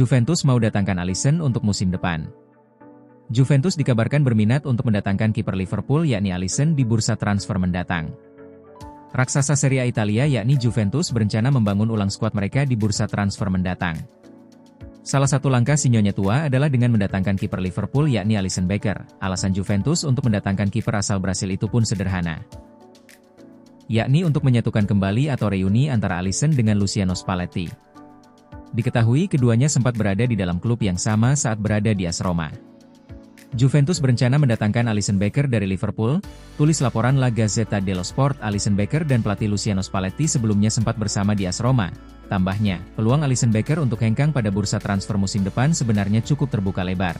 Juventus mau datangkan Alisson untuk musim depan. Juventus dikabarkan berminat untuk mendatangkan kiper Liverpool yakni Alisson di bursa transfer mendatang. Raksasa Serie A Italia yakni Juventus berencana membangun ulang skuad mereka di bursa transfer mendatang. Salah satu langkah si nyonya tua adalah dengan mendatangkan kiper Liverpool yakni Alisson Becker. Alasan Juventus untuk mendatangkan kiper asal Brasil itu pun sederhana, yakni untuk menyatukan kembali atau reuni antara Alisson dengan Luciano Spalletti. Diketahui keduanya sempat berada di dalam klub yang sama saat berada di AS Roma. Juventus berencana mendatangkan Alisson Becker dari Liverpool, tulis laporan La Gazzetta dello Sport. Alisson Becker dan pelatih Luciano Spalletti sebelumnya sempat bersama di AS Roma. Tambahnya, peluang Alisson Becker untuk hengkang pada bursa transfer musim depan sebenarnya cukup terbuka lebar.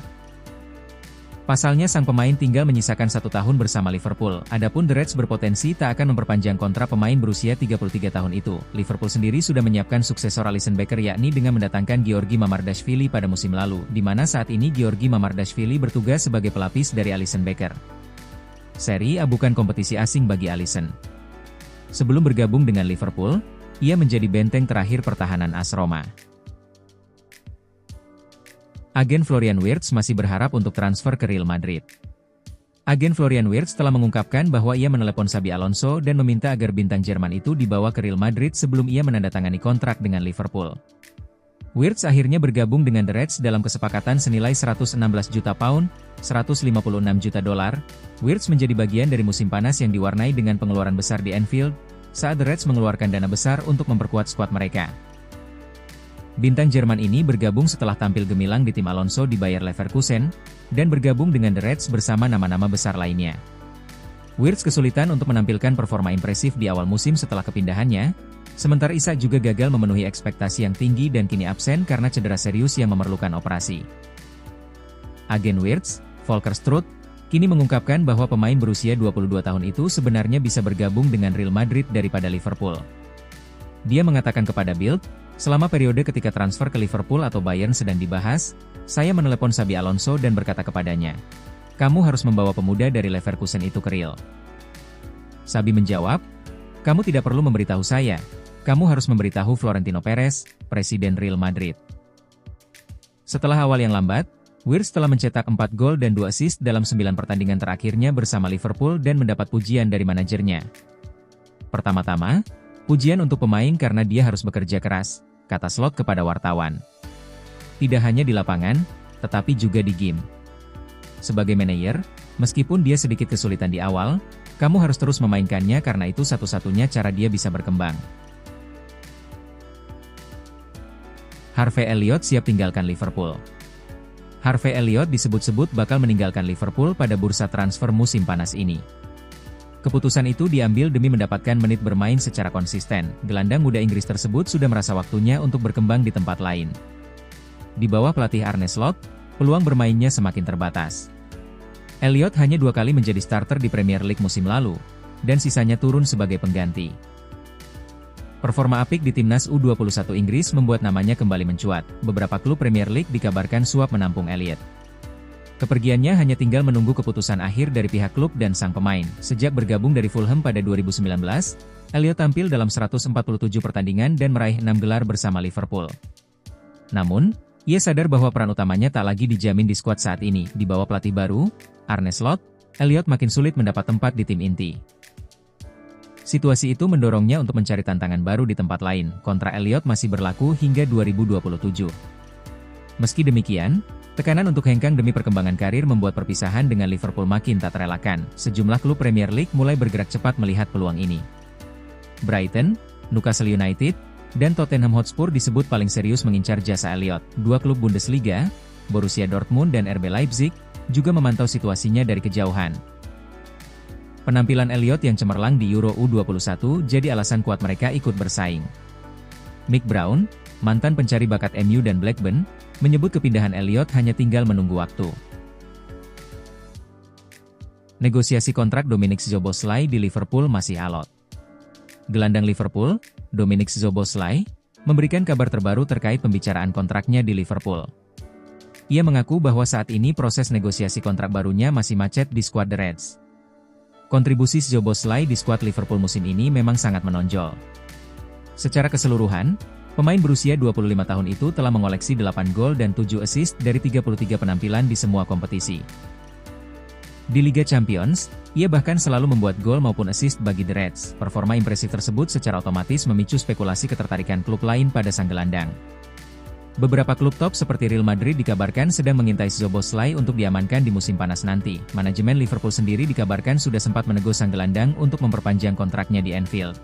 Pasalnya sang pemain tinggal menyisakan 1 tahun bersama Liverpool, adapun The Reds berpotensi tak akan memperpanjang kontrak pemain berusia 33 tahun itu. Liverpool sendiri sudah menyiapkan suksesor Alisson Becker yakni dengan mendatangkan Giorgi Mamardashvili pada musim lalu, di mana saat ini Giorgi Mamardashvili bertugas sebagai pelapis dari Alisson Becker. Serie A bukan kompetisi asing bagi Alisson. Sebelum bergabung dengan Liverpool, ia menjadi benteng terakhir pertahanan AS Roma. Agen Florian Wirtz masih berharap untuk transfer ke Real Madrid. Agen Florian Wirtz telah mengungkapkan bahwa ia menelepon Xabi Alonso dan meminta agar bintang Jerman itu dibawa ke Real Madrid sebelum ia menandatangani kontrak dengan Liverpool. Wirtz akhirnya bergabung dengan The Reds dalam kesepakatan senilai 116 juta pound, 156 juta dolar. Wirtz menjadi bagian dari musim panas yang diwarnai dengan pengeluaran besar di Anfield, saat The Reds mengeluarkan dana besar untuk memperkuat skuad mereka. Bintang Jerman ini bergabung setelah tampil gemilang di tim Alonso di Bayer Leverkusen, dan bergabung dengan The Reds bersama nama-nama besar lainnya. Wirtz kesulitan untuk menampilkan performa impresif di awal musim setelah kepindahannya, sementara Isak juga gagal memenuhi ekspektasi yang tinggi dan kini absen karena cedera serius yang memerlukan operasi. Agen Wirtz, Volker Struth, kini mengungkapkan bahwa pemain berusia 22 tahun itu sebenarnya bisa bergabung dengan Real Madrid daripada Liverpool. Dia mengatakan kepada Bild, selama periode ketika transfer ke Liverpool atau Bayern sedang dibahas, saya menelepon Xabi Alonso dan berkata kepadanya, "Kamu harus membawa pemuda dari Leverkusen itu ke Real." Xabi menjawab, "Kamu tidak perlu memberitahu saya, kamu harus memberitahu Florentino Perez, Presiden Real Madrid." Setelah awal yang lambat, Wirtz telah mencetak 4 gol dan 2 assist dalam 9 pertandingan terakhirnya bersama Liverpool dan mendapat pujian dari manajernya. Pertama-tama, pujian untuk pemain karena dia harus bekerja keras, kata Slot kepada wartawan. Tidak hanya di lapangan, tetapi juga di game. Sebagai manajer, meskipun dia sedikit kesulitan di awal, kamu harus terus memainkannya karena itu satu-satunya cara dia bisa berkembang. Harvey Elliott siap tinggalkan Liverpool. Harvey Elliott disebut-sebut bakal meninggalkan Liverpool pada bursa transfer musim panas ini. Keputusan itu diambil demi mendapatkan menit bermain secara konsisten. Gelandang muda Inggris tersebut sudah merasa waktunya untuk berkembang di tempat lain. Di bawah pelatih Arne Slot, peluang bermainnya semakin terbatas. Elliott hanya 2 kali menjadi starter di Premier League musim lalu, dan sisanya turun sebagai pengganti. Performa apik di timnas U21 Inggris membuat namanya kembali mencuat. Beberapa klub Premier League dikabarkan suap menampung Elliott. Kepergiannya hanya tinggal menunggu keputusan akhir dari pihak klub dan sang pemain. Sejak bergabung dari Fulham pada 2019, Elliott tampil dalam 147 pertandingan dan meraih 6 gelar bersama Liverpool. Namun, ia sadar bahwa peran utamanya tak lagi dijamin di skuad saat ini. Di bawah pelatih baru, Arne Slot, Elliott makin sulit mendapat tempat di tim inti. Situasi itu mendorongnya untuk mencari tantangan baru di tempat lain. Kontrak Elliott masih berlaku hingga 2027. Meski demikian, tekanan untuk hengkang demi perkembangan karir membuat perpisahan dengan Liverpool makin tak terelakkan. Sejumlah klub Premier League mulai bergerak cepat melihat peluang ini. Brighton, Newcastle United, dan Tottenham Hotspur disebut paling serius mengincar jasa Elliott. 2 klub Bundesliga, Borussia Dortmund dan RB Leipzig, juga memantau situasinya dari kejauhan. Penampilan Elliott yang cemerlang di Euro U21 jadi alasan kuat mereka ikut bersaing. Mick Brown, mantan pencari bakat MU dan Blackburn, menyebut kepindahan Elliott hanya tinggal menunggu waktu. Negosiasi kontrak Dominik Szoboszlai di Liverpool masih alot. Gelandang Liverpool, Dominik Szoboszlai, memberikan kabar terbaru terkait pembicaraan kontraknya di Liverpool. Ia mengaku bahwa saat ini proses negosiasi kontrak barunya masih macet di skuad The Reds. Kontribusi Szoboszlai di skuad Liverpool musim ini memang sangat menonjol. Secara keseluruhan, Pemain berusia 25 tahun itu telah mengoleksi 8 gol dan 7 assist dari 33 penampilan di semua kompetisi. Di Liga Champions, ia bahkan selalu membuat gol maupun assist bagi The Reds. Performa impresif tersebut secara otomatis memicu spekulasi ketertarikan klub lain pada sang gelandang. Beberapa klub top seperti Real Madrid dikabarkan sedang mengintai Szoboszlai untuk diamankan di musim panas nanti. Manajemen Liverpool sendiri dikabarkan sudah sempat menegur sang gelandang untuk memperpanjang kontraknya di Anfield.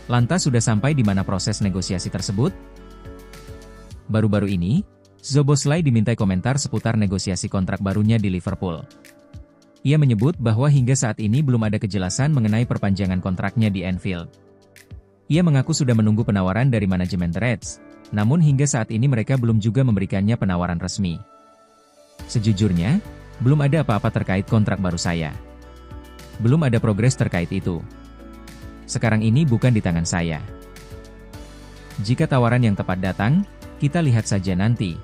Lantas sudah sampai di mana proses negosiasi tersebut? Baru-baru ini, Szoboszlai dimintai komentar seputar negosiasi kontrak barunya di Liverpool. Ia menyebut bahwa hingga saat ini belum ada kejelasan mengenai perpanjangan kontraknya di Anfield. Ia mengaku sudah menunggu penawaran dari manajemen The Reds, namun hingga saat ini mereka belum juga memberikannya penawaran resmi. Sejujurnya, belum ada apa-apa terkait kontrak baru saya. Belum ada progres terkait itu. Sekarang ini bukan di tangan saya. Jika tawaran yang tepat datang, kita lihat saja nanti.